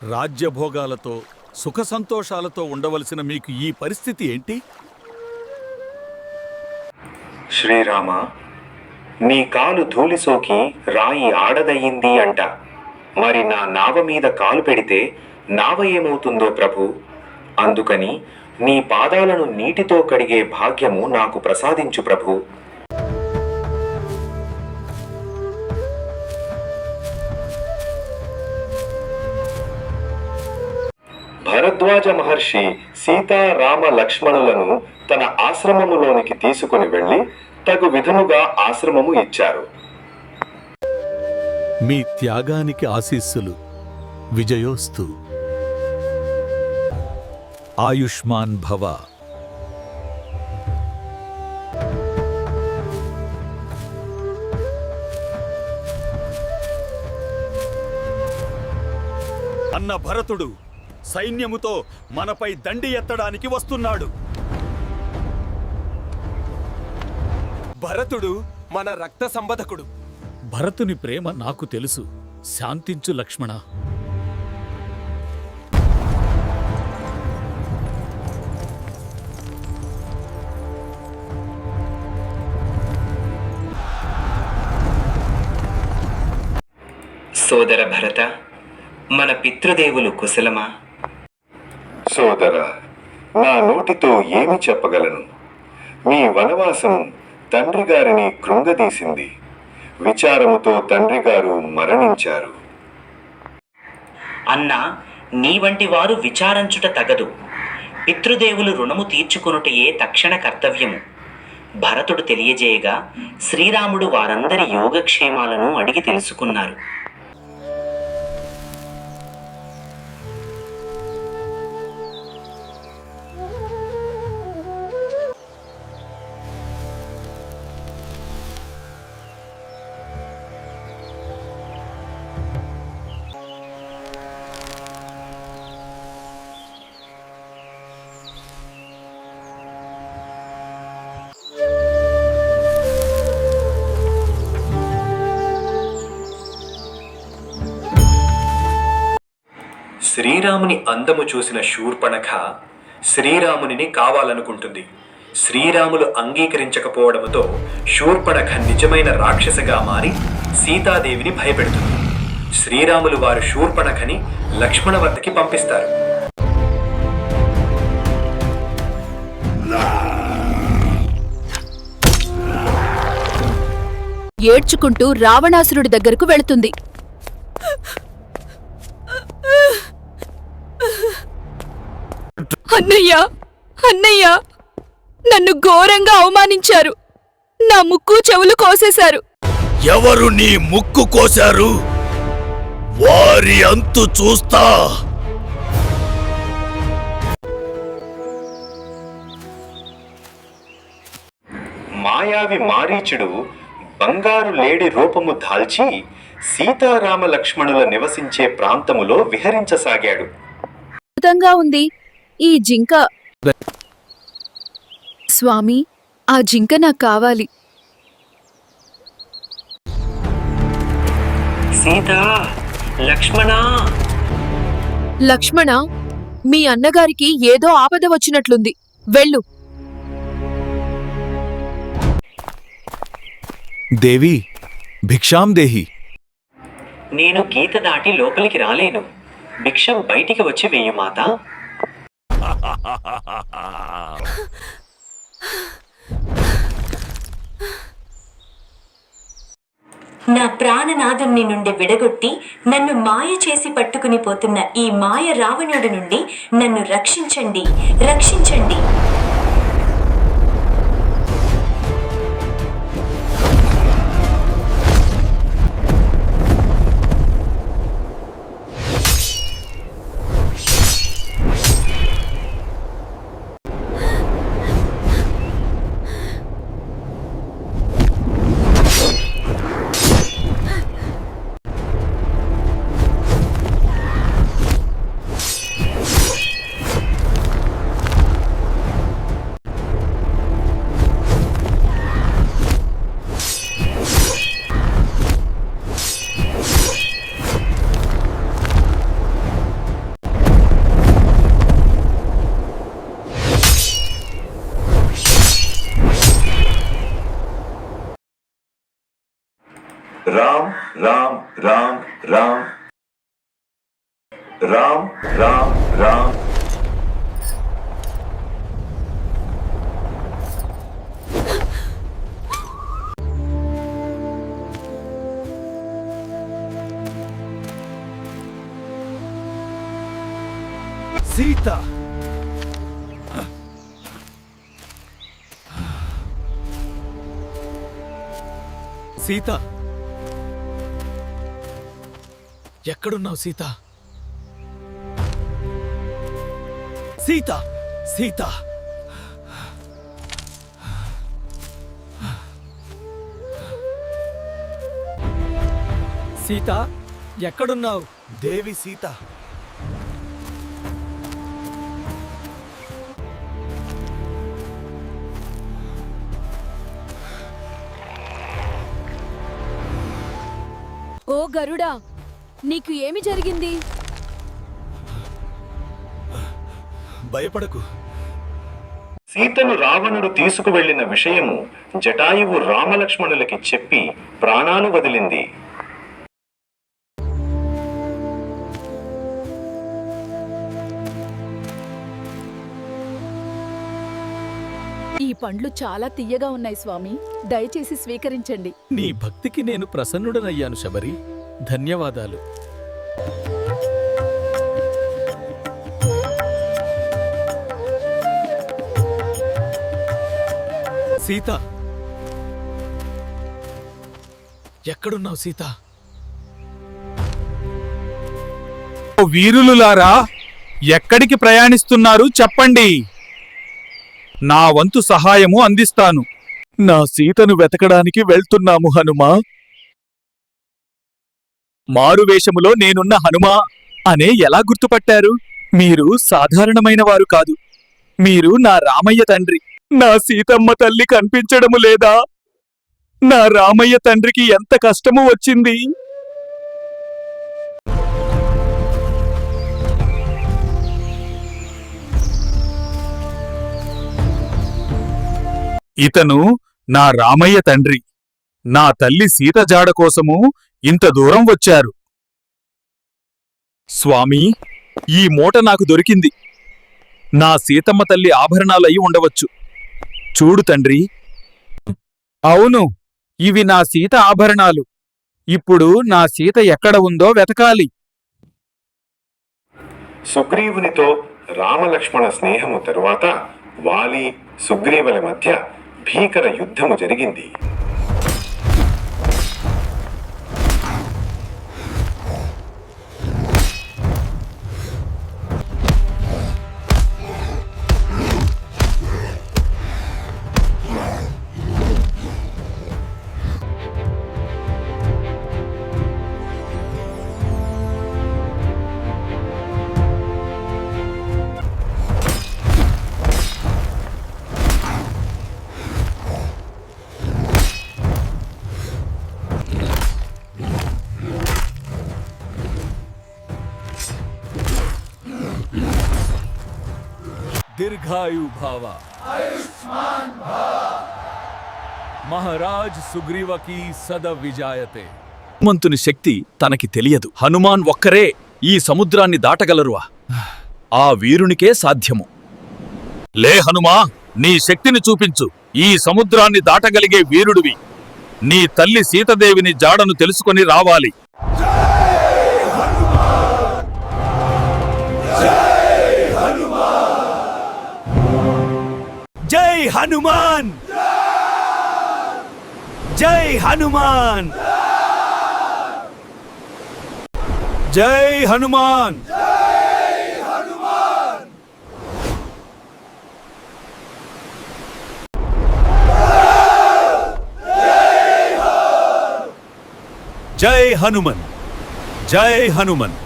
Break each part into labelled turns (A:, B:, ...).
A: రాజ్యభోగాలతో సుఖ సంతోషాలతో ఉండవలసిన మీకు ఈ పరిస్థితి ఏంటి?
B: శ్రీరామ, నీ కాలు ధూళి సోకి రాయి ఆడదయ్యింది అంట. మరి నా నావ మీద కాలు పెడితే నావ ఏమవుతుందో ప్రభు. అందుకని నీ పాదాలను నీటితో కడిగే భాగ్యము నాకు ప్రసాదించు ప్రభు. భరద్వాజ మహర్షి సీతారామ లక్ష్మణులను తన ఆశ్రమములోనికి తీసుకుని వెళ్లి తగు విధముగా ఆశ్రమము ఇచ్చారు.
A: మీ త్యాగానికి ఆశీస్సులు. విజయోస్తు. ఆయుష్మాన్ భవ. అన్న భరతుడు సైన్యముతో మనపై దండి ఎత్తడానికి వస్తున్నాడు.
C: భరతుడు మన రక్త సంబధకుడు.
A: భరతుని ప్రేమ నాకు తెలుసు. శాంతించు లక్ష్మణ.
B: సోదర భరత, మన పితృదేవులు కుశలమా? సోదర, నా నోటితో ఏమి చెప్పగలను? మీ వనవాసం తండ్రి గారిని కృంగదీసింది. విచారముతో తండ్రి గారు మరణించారు.
D: అన్నా, నీ వంటి వారు విచారించుట తగదు. పితృదేవులు రుణము తీర్చుకొనుటయే తక్షణ కర్తవ్యము. భరతుడు తెలియజేయగా శ్రీరాముడు వారందరి యోగక్షేమాలను అడిగి తెలుసుకున్నారు.
B: శ్రీరాముని అందము చూసిన శూర్పణఖ శ్రీరామునిని కావాలనుకుంటుంది. శ్రీరాములు అంగీకరించకపోవడంతో శూర్పణఖ నిజమైన రాక్షసగా మారి సీతాదేవిని భయపెడుతుంది. శ్రీరాములు వారు శూర్పణఖని లక్ష్మణ వద్దకి పంపిస్తారు.
E: ఏడ్చుకుంటూ రావణాసురుడి దగ్గరకు వెళుతుంది. అన్నయ్యా, అన్నయ్యా, నన్ను ఘోరంగా అవమానించారు. నా ముక్కు చెవులు కోసేశారు.
A: ఎవరు నీ ముక్కు కోశారు? వారి అంతు చూస్తా.
B: మాయావి మారీచుడు బంగారు లేడి రూపము దాల్చి సీతారామ లక్ష్మణుల నివసించే ప్రాంతములో విహరించసాగాడు.
E: అద్భుతంగా ఉంది ఈ జింక. స్వామి, ఆ జింక నాకు కావాలి.
D: సీతా, లక్ష్మణ.
E: లక్ష్మణ, మీ అన్నగారికి ఏదో ఆపద వచ్చినట్లుంది. వెళ్ళు.
A: దేవి, భిక్షాం దేహి.
D: నేను గీత దాటి లోపలికి రాలేను. భిక్షం బయటికి వచ్చి వెయ్యి మాత.
F: నా ప్రాణనాథుని నుండి విడగొట్టి నన్ను మాయ చేసి పట్టుకుని పోతున్న ఈ మాయ రావణుడి నుండి నన్ను రక్షించండి, రక్షించండి.
B: రామ్ రామ్ రామ్ రామ్ రామ్ రామ్ రామ్.
A: సీత సీత ఎక్కడున్నావు సీత? సీత సీత సీత ఎక్కడున్నావు?
C: దేవి సీత
E: ఓ గరుడా, నీకు ఏమి జరిగింది?
C: భయపడకు.
B: సీతను రావణుడు తీసుకువెళ్లిన విషయము జటాయువు రామలక్ష్మణులకి చెప్పి ప్రాణాలు వదిలింది.
G: ఈ పండ్లు చాలా తియ్యగా ఉన్నాయి స్వామి, దయచేసి స్వీకరించండి.
A: నీ భక్తికి నేను ప్రసన్నుడనయ్యాను శబరి. ధన్యవాదాలు. సీత ఎక్కడున్నావు సీత?
H: వీరులులారా, ఎక్కడికి ప్రయాణిస్తున్నారు చెప్పండి. నా వంతు సహాయము అందిస్తాను.
A: నా సీతను వెతకడానికి వెళ్తున్నాము హనుమా.
H: మారువేషములో నేనున్న హనుమా అనే ఎలా గుర్తుపట్టారు? మీరు సాధారణమైన వారు కాదు. మీరు నా రామయ్య తండ్రి. నా సీతమ్మ తల్లి కనిపించడము లేదా? నా రామయ్య తండ్రికి ఎంత కష్టము వచ్చింది. ఇతను నా రామయ్య తండ్రి. నా తల్లి సీత జాడ కోసము ఇంత దూరం వచ్చారు. స్వామీ, ఈ మూట నాకు దొరికింది. నా సీతమ్మ తల్లి ఆభరణాలయి ఉండవచ్చు. చూడు తండ్రి. అవును, ఇవి నా సీత ఆభరణాలు. ఇప్పుడు నా సీత ఎక్కడ ఉందో వెతకాలి.
B: సుగ్రీవునితో రామలక్ష్మణ స్నేహము తరువాత వాలి సుగ్రీవుల మధ్య భీకర యుద్ధము జరిగింది.
A: దీర్ఘాయు భావ. మహారాజ్ సుగ్రీవకి సద విజాయతే.
H: హనుమంతుని శక్తి తనకి తెలియదు. హనుమాన్ ఒక్కరే ఈ సముద్రాన్ని దాటగలరువా? ఆ వీరునికే సాధ్యము. లే హనుమా, నీ శక్తిని చూపించు. ఈ సముద్రాన్ని దాటగలిగే వీరుడివి. నీ తల్లి సీతదేవిని జాడను తెలుసుకొని రావాలి.
C: జై హనుమాన్! జై హనుమాన్!
H: జై హనుమాన్!
C: జై హనుమన్! జై హనుమన్!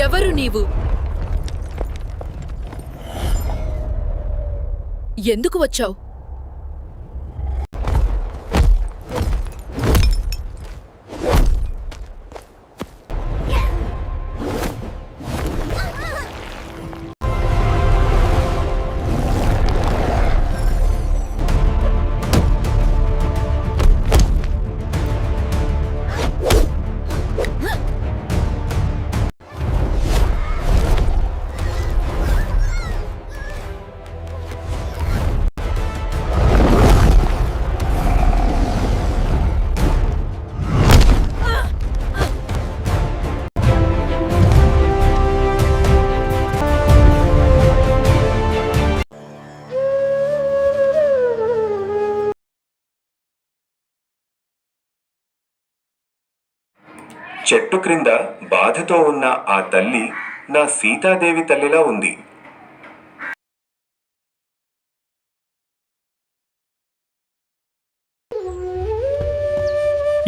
E: ఎవరు నీవు? ఎందుకు వచ్చావు?
B: చెట్టు క్రింద బాధతో ఉన్న ఆ తల్లి నా సీతాదేవి తల్లిలా ఉంది.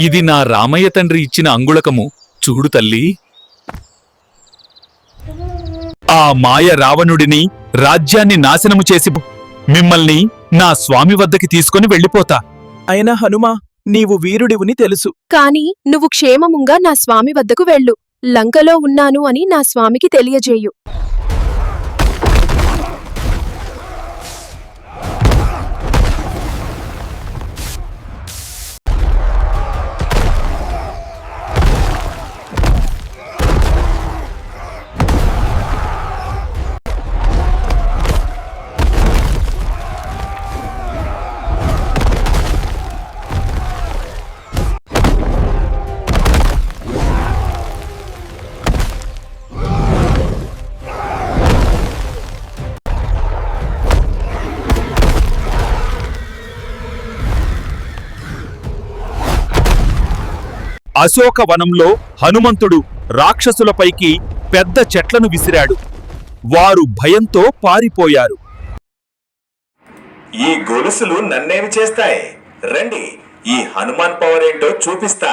H: ఇది నా రామయ్య తండ్రి ఇచ్చిన అంగుళకము. చూడు తల్లి. ఆ మాయ రావణుడిని, రాజ్యాన్ని నాశనము చేసి మిమ్మల్ని నా స్వామి వద్దకి తీసుకొని వెళ్ళిపోతా.
I: అయినా హనుమా, నీవు వీరుడివుని తెలుసు.
E: కాని నువ్వు క్షేమముగా నా స్వామి వద్దకు వెళ్ళు. లంకలో ఉన్నాను అని నా స్వామికి తెలియజేయు.
H: అశోకవనంలో హనుమంతుడు రాక్షసులపైకి పెద్ద చెట్లను విసిరాడు. వారు భయంతో పారిపోయారు.
B: ఈ గొలుసులు నన్నేమి చేస్తాయి? రండి, ఈ హనుమాన్ పవర్ ఏంటో చూపిస్తా.